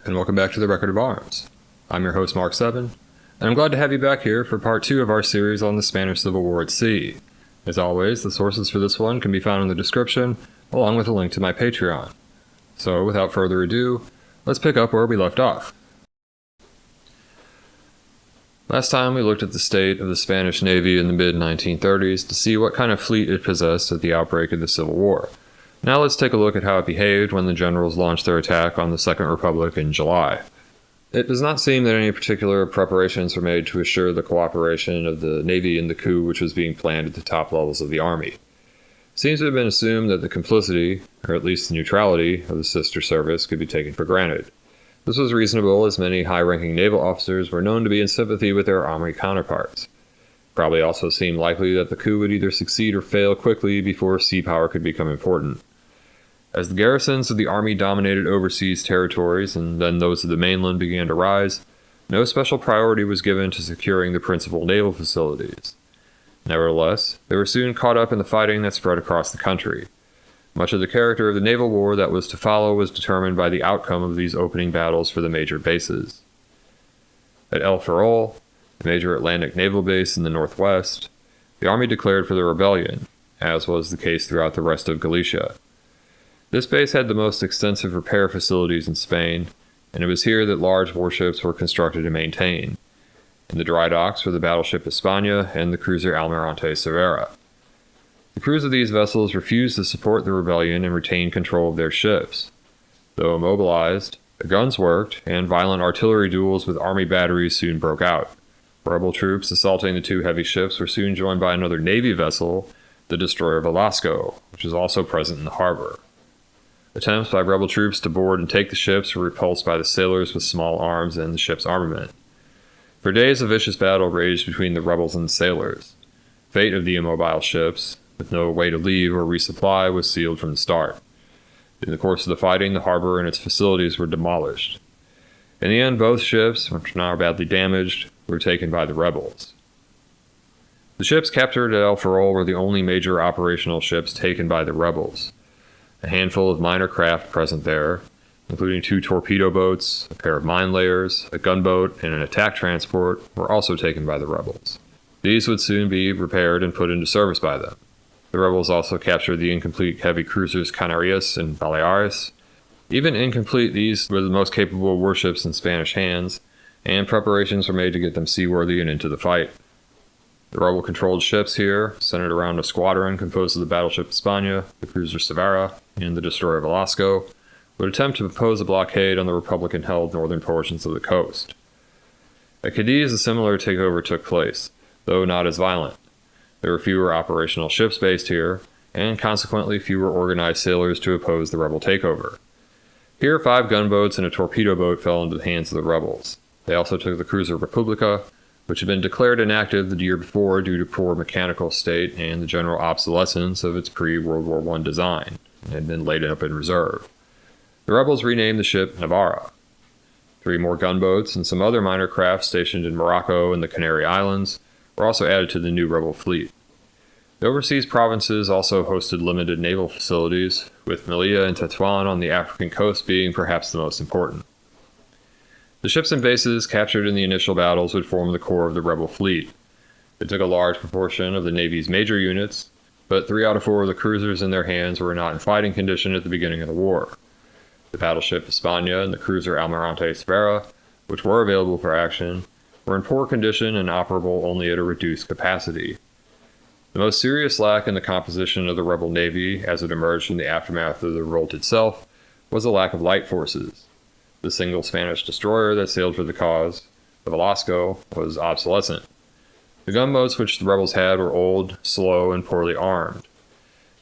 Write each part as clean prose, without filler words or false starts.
and welcome back to the Record of Arms. I'm your host Mark 7, and I'm glad to have you back here for part 2 of our series on the Spanish Civil War at sea. As always, the sources for this one can be found in the description, along with a link to my Patreon. So without further ado, let's pick up where we left off. Last time we looked at the state of the Spanish Navy in the mid-1930s to see what kind of fleet it possessed at the outbreak of the Civil War. Now let's take a look at how it behaved when the generals launched their attack on the Second Republic in July. It does not seem that any particular preparations were made to assure the cooperation of the Navy in the coup which was being planned at the top levels of the Army. It seems to have been assumed that the complicity, or at least the neutrality, of the sister service could be taken for granted. This was reasonable, as many high-ranking naval officers were known to be in sympathy with their Army counterparts. Probably also seemed likely that the coup would either succeed or fail quickly before sea power could become important. As the garrisons of the Army dominated overseas territories and then those of the mainland began to rise, no special priority was given to securing the principal naval facilities. Nevertheless, they were soon caught up in the fighting that spread across the country. Much of the character of the naval war that was to follow was determined by the outcome of these opening battles for the major bases. At El Ferrol, the major Atlantic naval base in the northwest, the Army declared for the rebellion, as was the case throughout the rest of Galicia. This base had the most extensive repair facilities in Spain, and it was here that large warships were constructed and maintained. In the dry docks were the battleship España and the cruiser Almirante Cervera. The crews of these vessels refused to support the rebellion and retain control of their ships. Though immobilized, the guns worked, and violent artillery duels with army batteries soon broke out. Rebel troops assaulting the two heavy ships were soon joined by another Navy vessel, the destroyer Velasco, which was also present in the harbor. Attempts by rebel troops to board and take the ships were repulsed by the sailors with small arms and the ship's armament. For days a vicious battle raged between the rebels and the sailors. Fate of the immobile ships, with no way to leave or resupply, was sealed from the start. In the course of the fighting, the harbor and its facilities were demolished. In the end, both ships, which were now badly damaged, were taken by the rebels. The ships captured at El Ferrol were the only major operational ships taken by the rebels. A handful of minor craft present there, including 2 torpedo boats, a pair of mine layers, a gunboat, and an attack transport, were also taken by the rebels. These would soon be repaired and put into service by them. The rebels also captured the incomplete heavy cruisers Canarias and Baleares. Even incomplete, these were the most capable warships in Spanish hands, and preparations were made to get them seaworthy and into the fight. The rebel-controlled ships here, centered around a squadron composed of the battleship España, the cruiser Cervera, and the destroyer Velasco, would attempt to impose a blockade on the Republican-held northern portions of the coast. At Cadiz, a similar takeover took place, though not as violent. There were fewer operational ships based here, and consequently fewer organized sailors to oppose the rebel takeover. Here, 5 gunboats and a torpedo boat fell into the hands of the rebels. They also took the cruiser República, which had been declared inactive the year before due to poor mechanical state and the general obsolescence of its pre-World War I design, and had been laid up in reserve. The rebels renamed the ship Navarra. 3 more gunboats and some other minor craft stationed in Morocco and the Canary Islands were also added to the new rebel fleet. The overseas provinces also hosted limited naval facilities, with Melilla and Tetuan on the African coast being perhaps the most important. The ships and bases captured in the initial battles would form the core of the rebel fleet. They took a large proportion of the Navy's major units, but 3 out of 4 of the cruisers in their hands were not in fighting condition at the beginning of the war. The battleship España and the cruiser Almirante Cervera, which were available for action, were in poor condition and operable only at a reduced capacity. The most serious lack in the composition of the rebel navy, as it emerged in the aftermath of the revolt itself, was a lack of light forces. The single Spanish destroyer that sailed for the cause, the Velasco, was obsolescent. The gunboats which the rebels had were old, slow, and poorly armed.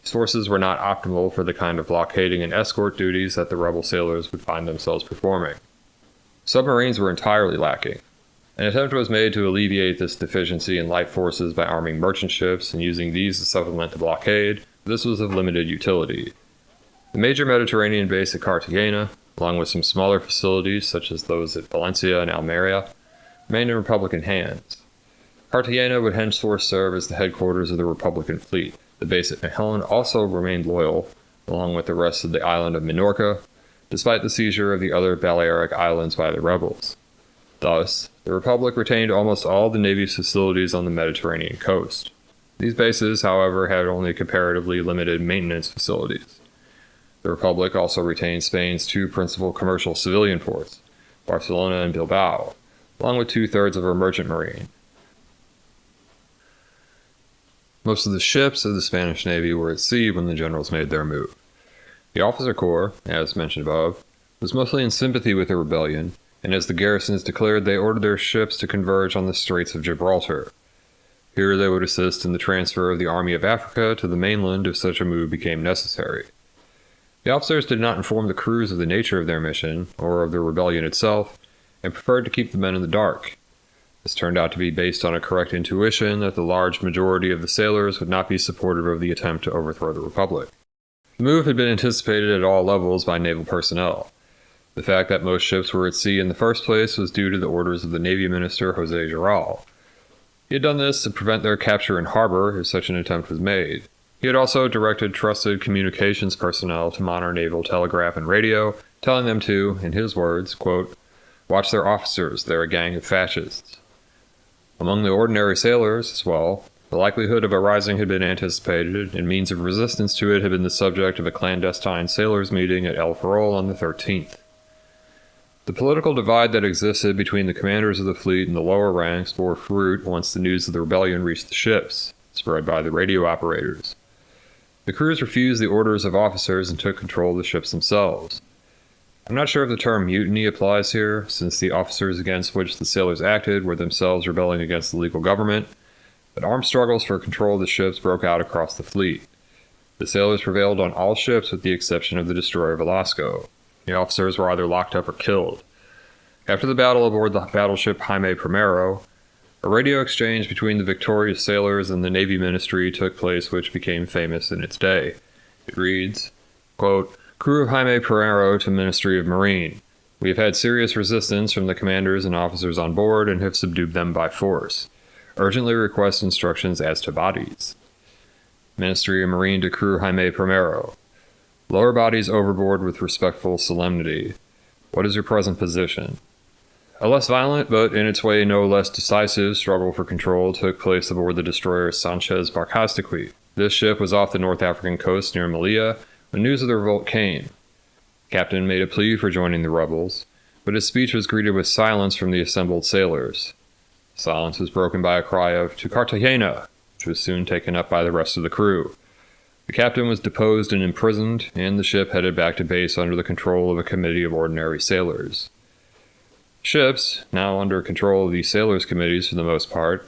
These forces were not optimal for the kind of blockading and escort duties that the rebel sailors would find themselves performing. Submarines were entirely lacking. An attempt was made to alleviate this deficiency in light forces by arming merchant ships and using these to supplement the blockade, but this was of limited utility. The major Mediterranean base at Cartagena, along with some smaller facilities such as those at Valencia and Almeria, remained in Republican hands. Cartagena would henceforth serve as the headquarters of the Republican fleet. The base at Mahon also remained loyal, along with the rest of the island of Minorca, despite the seizure of the other Balearic Islands by the rebels. Thus, the Republic retained almost all the Navy's facilities on the Mediterranean coast. These bases, however, had only comparatively limited maintenance facilities. The Republic also retained Spain's two principal commercial civilian ports, Barcelona and Bilbao, along with two-thirds of her merchant marine. Most of the ships of the Spanish Navy were at sea when the generals made their move. The officer corps, as mentioned above, was mostly in sympathy with the rebellion, and as the garrisons declared, they ordered their ships to converge on the Straits of Gibraltar. Here they would assist in the transfer of the Army of Africa to the mainland if such a move became necessary. The officers did not inform the crews of the nature of their mission, or of the rebellion itself, and preferred to keep the men in the dark. This turned out to be based on a correct intuition that the large majority of the sailors would not be supportive of the attempt to overthrow the Republic. The move had been anticipated at all levels by naval personnel. The fact that most ships were at sea in the first place was due to the orders of the Navy Minister José Giral. He had done this to prevent their capture in harbor if such an attempt was made. He had also directed trusted communications personnel to monitor naval telegraph and radio, telling them to, in his words, quote, "Watch their officers, they're a gang of fascists." Among the ordinary sailors, as well, the likelihood of a rising had been anticipated, and means of resistance to it had been the subject of a clandestine sailors' meeting at El Ferrol on the 13th. The political divide that existed between the commanders of the fleet and the lower ranks bore fruit once the news of the rebellion reached the ships, spread by the radio operators. The crews refused the orders of officers and took control of the ships themselves. I'm not sure if the term mutiny applies here, since the officers against which the sailors acted were themselves rebelling against the legal government, but armed struggles for control of the ships broke out across the fleet. The sailors prevailed on all ships with the exception of the destroyer Velasco. The officers were either locked up or killed. After the battle aboard the battleship Jaime I, a radio exchange between the victorious sailors and the Navy Ministry took place, which became famous in its day. It reads, quote, "Crew of Jaime I to Ministry of Marine. We have had serious resistance from the commanders and officers on board and have subdued them by force. Urgently request instructions as to bodies." Ministry of Marine to Crew Jaime I. Lower bodies overboard with respectful solemnity. What is your present position? A less violent, but in its way no less decisive, struggle for control took place aboard the destroyer Sanchez Barcastiqui. This ship was off the North African coast near Melilla when news of the revolt came. The captain made a plea for joining the rebels, but his speech was greeted with silence from the assembled sailors. Silence was broken by a cry of "To Cartagena!" which was soon taken up by the rest of the crew. The captain was deposed and imprisoned, and the ship headed back to base under the control of a committee of ordinary sailors. Ships, now under control of these sailors' committees for the most part,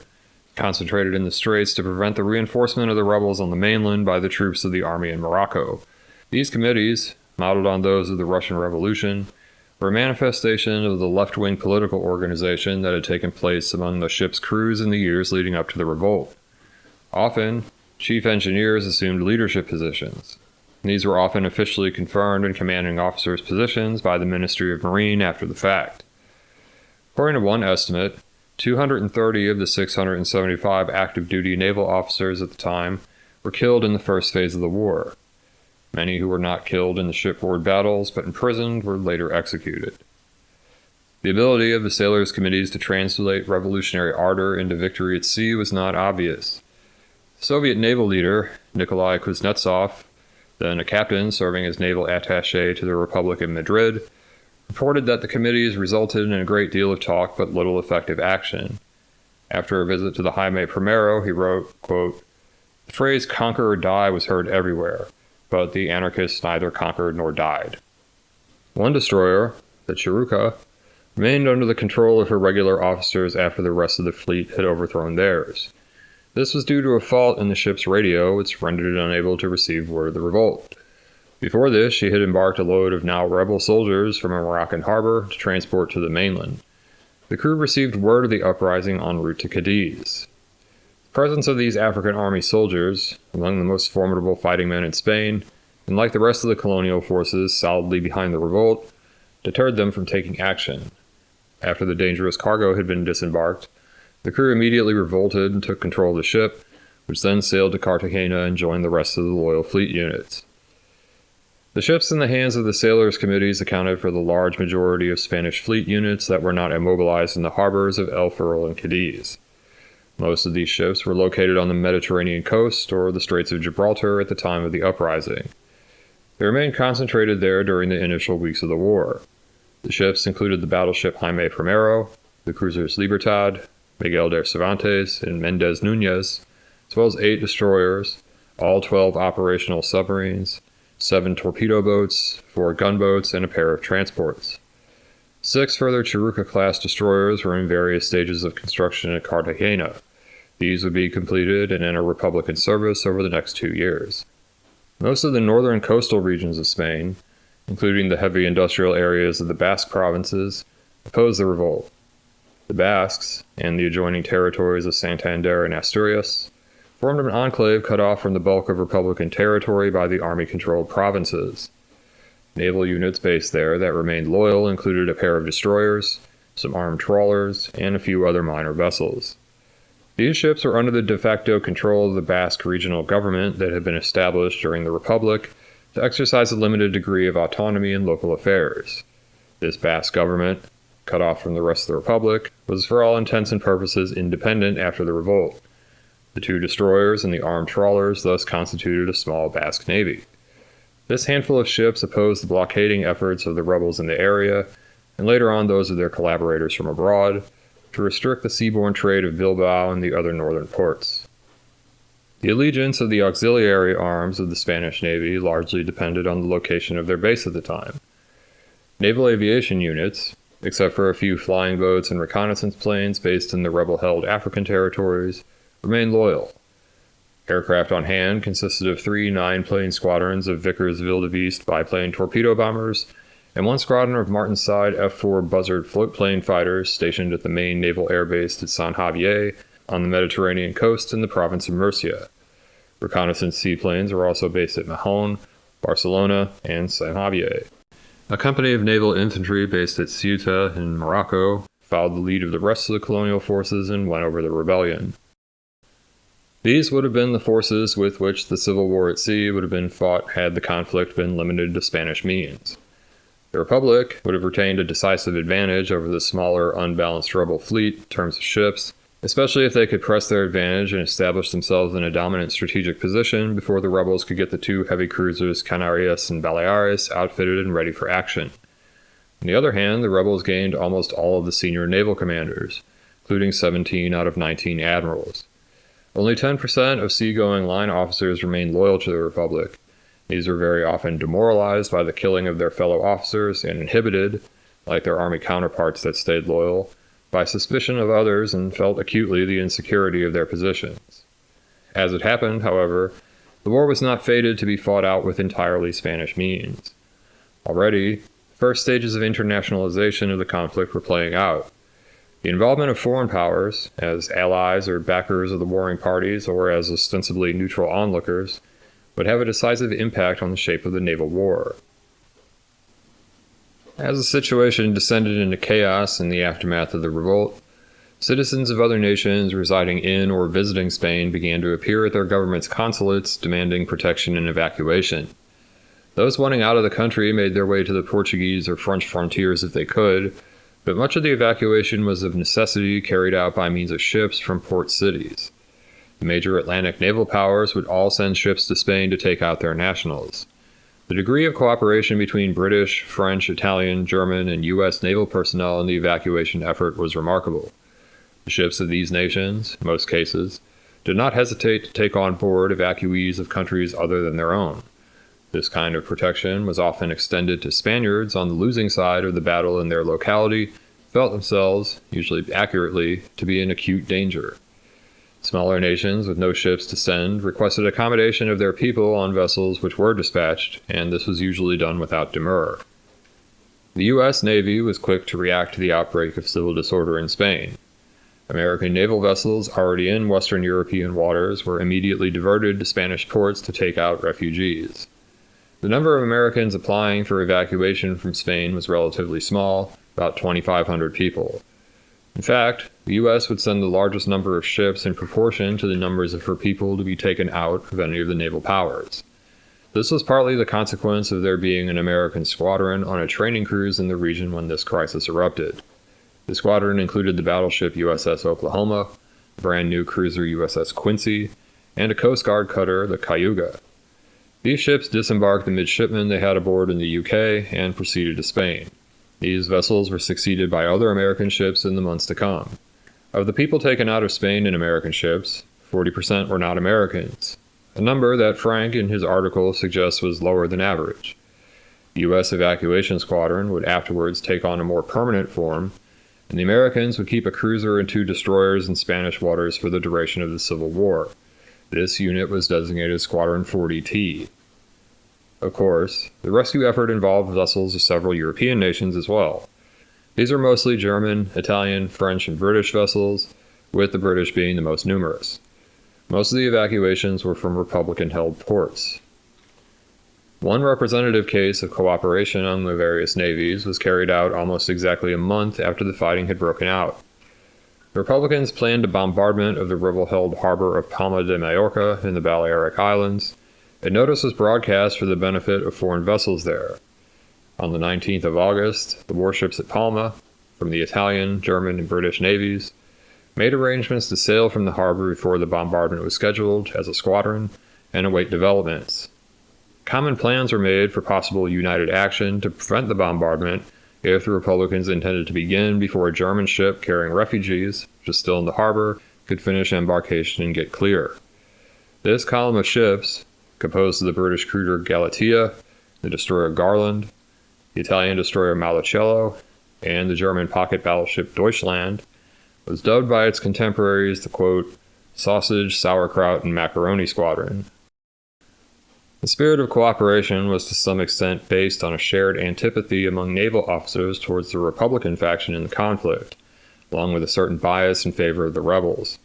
concentrated in the straits to prevent the reinforcement of the rebels on the mainland by the troops of the army in Morocco. These committees, modeled on those of the Russian Revolution, were a manifestation of the left-wing political organization that had taken place among the ship's crews in the years leading up to the revolt. Often, chief engineers assumed leadership positions. These were often officially confirmed in commanding officers' positions by the Ministry of Marine after the fact. According to one estimate, 230 of the 675 active-duty naval officers at the time were killed in the first phase of the war. Many who were not killed in the shipboard battles but imprisoned were later executed. The ability of the sailors' committees to translate revolutionary ardor into victory at sea was not obvious. Soviet naval leader Nikolai Kuznetsov, then a captain serving as naval attaché to the Republic of Madrid, reported that the committees resulted in a great deal of talk but little effective action. After a visit to the Jaime I, he wrote, quote, "The phrase 'conquer or die' was heard everywhere, but the anarchists neither conquered nor died." One destroyer, the Chiruca, remained under the control of her regular officers after the rest of the fleet had overthrown theirs. This was due to a fault in the ship's radio, which rendered it unable to receive word of the revolt. Before this, she had embarked a load of now rebel soldiers from a Moroccan harbor to transport to the mainland. The crew received word of the uprising en route to Cadiz. The presence of these African army soldiers, among the most formidable fighting men in Spain, and like the rest of the colonial forces solidly behind the revolt, deterred them from taking action. After the dangerous cargo had been disembarked, the crew immediately revolted and took control of the ship, which then sailed to Cartagena and joined the rest of the loyal fleet units. The ships in the hands of the sailors' committees accounted for the large majority of Spanish fleet units that were not immobilized in the harbors of El Ferrol and Cadiz. Most of these ships were located on the Mediterranean coast or the Straits of Gibraltar at the time of the uprising. They remained concentrated there during the initial weeks of the war. The ships included the battleship Jaime I, the cruisers Libertad, Miguel de Cervantes, and Mendez Núñez, as well as 8 destroyers, all 12 operational submarines, 7 torpedo boats, 4 gunboats, and a pair of transports. 6 further Churruca-class destroyers were in various stages of construction at Cartagena. These would be completed and enter Republican service over the next 2 years. Most of the northern coastal regions of Spain, including the heavy industrial areas of the Basque provinces, opposed the revolt. The Basques, and the adjoining territories of Santander and Asturias, formed an enclave cut off from the bulk of Republican territory by the army-controlled provinces. Naval units based there that remained loyal included a pair of destroyers, some armed trawlers, and a few other minor vessels. These ships were under the de facto control of the Basque regional government that had been established during the Republic to exercise a limited degree of autonomy in local affairs. This Basque government, cut off from the rest of the Republic, was for all intents and purposes independent after the revolt. The 2 destroyers and the armed trawlers thus constituted a small Basque navy. This handful of ships opposed the blockading efforts of the rebels in the area, and later on those of their collaborators from abroad, to restrict the seaborne trade of Bilbao and the other northern ports. The allegiance of the auxiliary arms of the Spanish Navy largely depended on the location of their base at the time. Naval aviation units, except for a few flying boats and reconnaissance planes based in the rebel-held African territories, remained loyal. Aircraft on hand consisted of 3 9-plane squadrons of Vickers Wildebeest biplane torpedo bombers and 1 squadron of Martinsyde F-4 Buzzard floatplane fighters stationed at the main naval airbase at San Javier on the Mediterranean coast in the province of Murcia. Reconnaissance seaplanes were also based at Mahon, Barcelona, and San Javier. A company of naval infantry based at Ceuta in Morocco followed the lead of the rest of the colonial forces and went over the rebellion. These would have been the forces with which the Civil War at sea would have been fought had the conflict been limited to Spanish means. The Republic would have retained a decisive advantage over the smaller, unbalanced rebel fleet in terms of ships, especially if they could press their advantage and establish themselves in a dominant strategic position before the rebels could get the 2 heavy cruisers Canarias and Baleares outfitted and ready for action. On the other hand, the rebels gained almost all of the senior naval commanders, including 17 out of 19 admirals. Only 10% of seagoing line officers remained loyal to the Republic. These were very often demoralized by the killing of their fellow officers and inhibited, like their army counterparts that stayed loyal, by suspicion of others and felt acutely the insecurity of their positions. As it happened, however, the war was not fated to be fought out with entirely Spanish means. Already, the first stages of internationalization of the conflict were playing out. The involvement of foreign powers, as allies or backers of the warring parties or as ostensibly neutral onlookers, would have a decisive impact on the shape of the naval war. As the situation descended into chaos in the aftermath of the revolt, citizens of other nations residing in or visiting Spain began to appear at their government's consulates demanding protection and evacuation. Those wanting out of the country made their way to the Portuguese or French frontiers if they could, but much of the evacuation was of necessity carried out by means of ships from port cities. The major Atlantic naval powers would all send ships to Spain to take out their nationals. The degree of cooperation between British, French, Italian, German, and U.S. naval personnel in the evacuation effort was remarkable. The ships of these nations, in most cases, did not hesitate to take on board evacuees of countries other than their own. This kind of protection was often extended to Spaniards on the losing side of the battle in their locality, felt themselves, usually accurately, to be in acute danger. Smaller nations with no ships to send requested accommodation of their people on vessels which were dispatched, and this was usually done without demur. The U.S. Navy was quick to react to the outbreak of civil disorder in Spain. American naval vessels already in Western European waters were immediately diverted to Spanish ports to take out refugees. The number of Americans applying for evacuation from Spain was relatively small, about 2,500 people. In fact, the U.S. would send the largest number of ships in proportion to the numbers of her people to be taken out of any of the naval powers. This was partly the consequence of there being an American squadron on a training cruise in the region when this crisis erupted. The squadron included the battleship USS Oklahoma, the brand new cruiser USS Quincy, and a Coast Guard cutter, the Cayuga. These ships disembarked the midshipmen they had aboard in the UK and proceeded to Spain. These vessels were succeeded by other American ships in the months to come. Of the people taken out of Spain in American ships, 40% were not Americans, a number that Frank in his article suggests was lower than average. The U.S. evacuation squadron would afterwards take on a more permanent form, and the Americans would keep a cruiser and 2 destroyers in Spanish waters for the duration of the Civil War. This unit was designated Squadron 40T. Of course, the rescue effort involved vessels of several European nations as well. These are mostly German, Italian, French, and British vessels, with the British being the most numerous. Most of the evacuations were from Republican-held ports. One representative case of cooperation among the various navies was carried out almost exactly a month after the fighting had broken out. The Republicans planned a bombardment of the rebel-held harbor of Palma de Mallorca in the Balearic Islands. A notice was broadcast for the benefit of foreign vessels there. On the 19th of August, the warships at Palma, from the Italian, German, and British navies, made arrangements to sail from the harbor before the bombardment was scheduled as a squadron and await developments. Common plans were made for possible united action to prevent the bombardment if the Republicans intended to begin before a German ship carrying refugees, which was still in the harbor, could finish embarkation and get clear. This column of ships, composed of the British cruiser Galatea, the destroyer Garland, the Italian destroyer Malicello, and the German pocket battleship Deutschland, was dubbed by its contemporaries the, quote, sausage, sauerkraut, and macaroni squadron. The spirit of cooperation was to some extent based on a shared antipathy among naval officers towards the Republican faction in the conflict, along with a certain bias in favor of the rebels.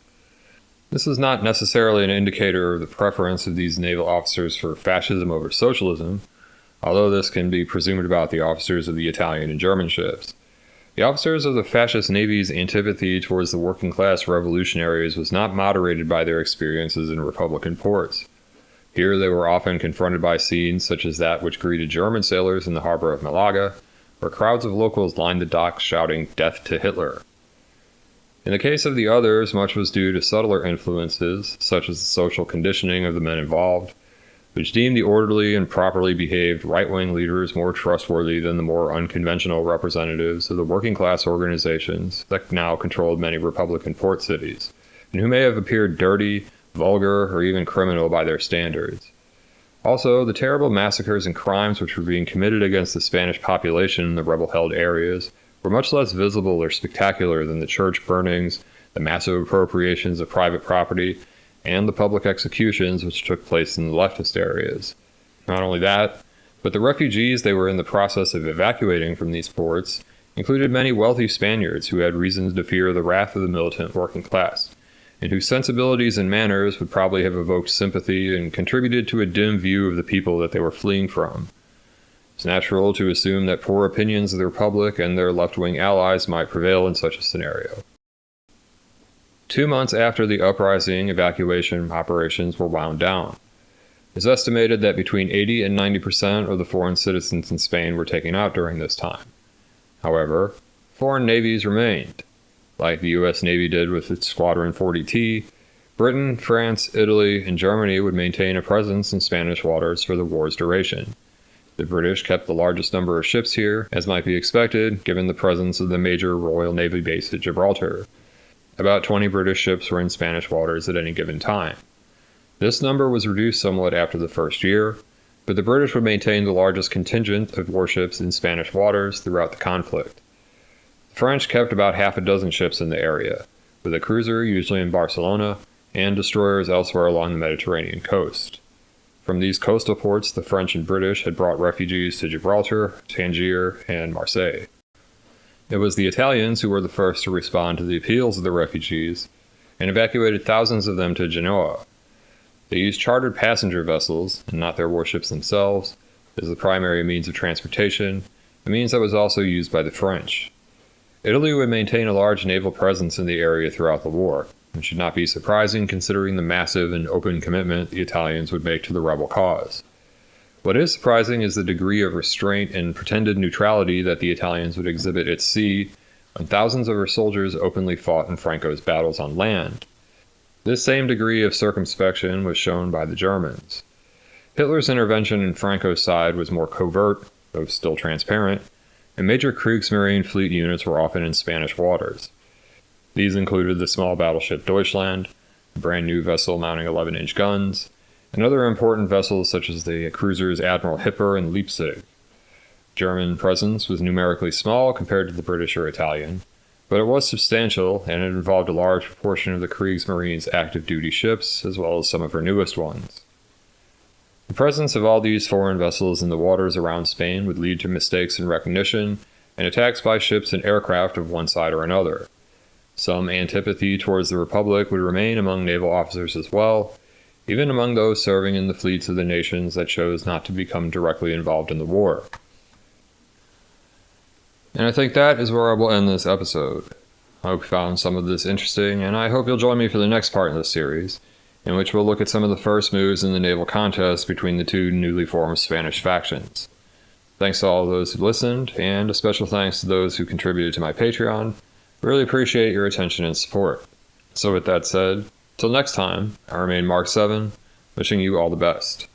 This is not necessarily an indicator of the preference of these naval officers for fascism over socialism, although this can be presumed about the officers of the Italian and German ships. The officers of the fascist navy's antipathy towards the working-class revolutionaries was not moderated by their experiences in Republican ports. Here they were often confronted by scenes such as that which greeted German sailors in the harbor of Malaga, where crowds of locals lined the docks shouting, "Death to Hitler." In the case of the others, much was due to subtler influences, such as the social conditioning of the men involved, which deemed the orderly and properly behaved right-wing leaders more trustworthy than the more unconventional representatives of the working-class organizations that now controlled many Republican port cities, and who may have appeared dirty, vulgar, or even criminal by their standards. Also, the terrible massacres and crimes which were being committed against the Spanish population in the rebel-held areas were much less visible or spectacular than the church burnings, the massive appropriations of private property, and the public executions which took place in the leftist areas. Not only that, but the refugees they were in the process of evacuating from these ports included many wealthy Spaniards who had reasons to fear the wrath of the militant working class, and whose sensibilities and manners would probably have evoked sympathy and contributed to a dim view of the people that they were fleeing from. It's natural to assume that poor opinions of the Republic and their left-wing allies might prevail in such a scenario. 2 months after the uprising, evacuation operations were wound down. It's estimated that between 80 and 90% of the foreign citizens in Spain were taken out during this time. However, foreign navies remained. Like the U.S. Navy did with its Squadron 40T, Britain, France, Italy, and Germany would maintain a presence in Spanish waters for the war's duration. The British kept the largest number of ships here, as might be expected, given the presence of the major Royal Navy base at Gibraltar. About 20 British ships were in Spanish waters at any given time. This number was reduced somewhat after the first year, but the British would maintain the largest contingent of warships in Spanish waters throughout the conflict. The French kept about half a dozen ships in the area, with a cruiser usually in Barcelona and destroyers elsewhere along the Mediterranean coast. From these coastal ports, the French and British had brought refugees to Gibraltar, Tangier, and Marseille. It was the Italians who were the first to respond to the appeals of the refugees and evacuated thousands of them to Genoa. They used chartered passenger vessels, and not their warships themselves, as the primary means of transportation, a means that was also used by the French. Italy would maintain a large naval presence in the area throughout the war, and should not be surprising considering the massive and open commitment the Italians would make to the rebel cause. What is surprising is the degree of restraint and pretended neutrality that the Italians would exhibit at sea when thousands of her soldiers openly fought in Franco's battles on land. This same degree of circumspection was shown by the Germans. Hitler's intervention in Franco's side was more covert, though still transparent, and major Kriegsmarine fleet units were often in Spanish waters. These included the small battleship Deutschland, a brand new vessel mounting 11-inch guns, and other important vessels such as the cruisers Admiral Hipper and Leipzig. German presence was numerically small compared to the British or Italian, but it was substantial, and it involved a large proportion of the Kriegsmarine's active duty ships, as well as some of her newest ones. The presence of all these foreign vessels in the waters around Spain would lead to mistakes in recognition and attacks by ships and aircraft of one side or another. Some antipathy towards the Republic would remain among naval officers as well, even among those serving in the fleets of the nations that chose not to become directly involved in the war. And I think that is where I will end this episode. I hope you found some of this interesting, and I hope you'll join me for the next part of this series, in which we'll look at some of the first moves in the naval contest between the two newly formed Spanish factions. Thanks to all those who listened, and a special thanks to those who contributed to my Patreon. Really appreciate your attention and support. So with that said, till next time, I remain Mark 7, wishing you all the best.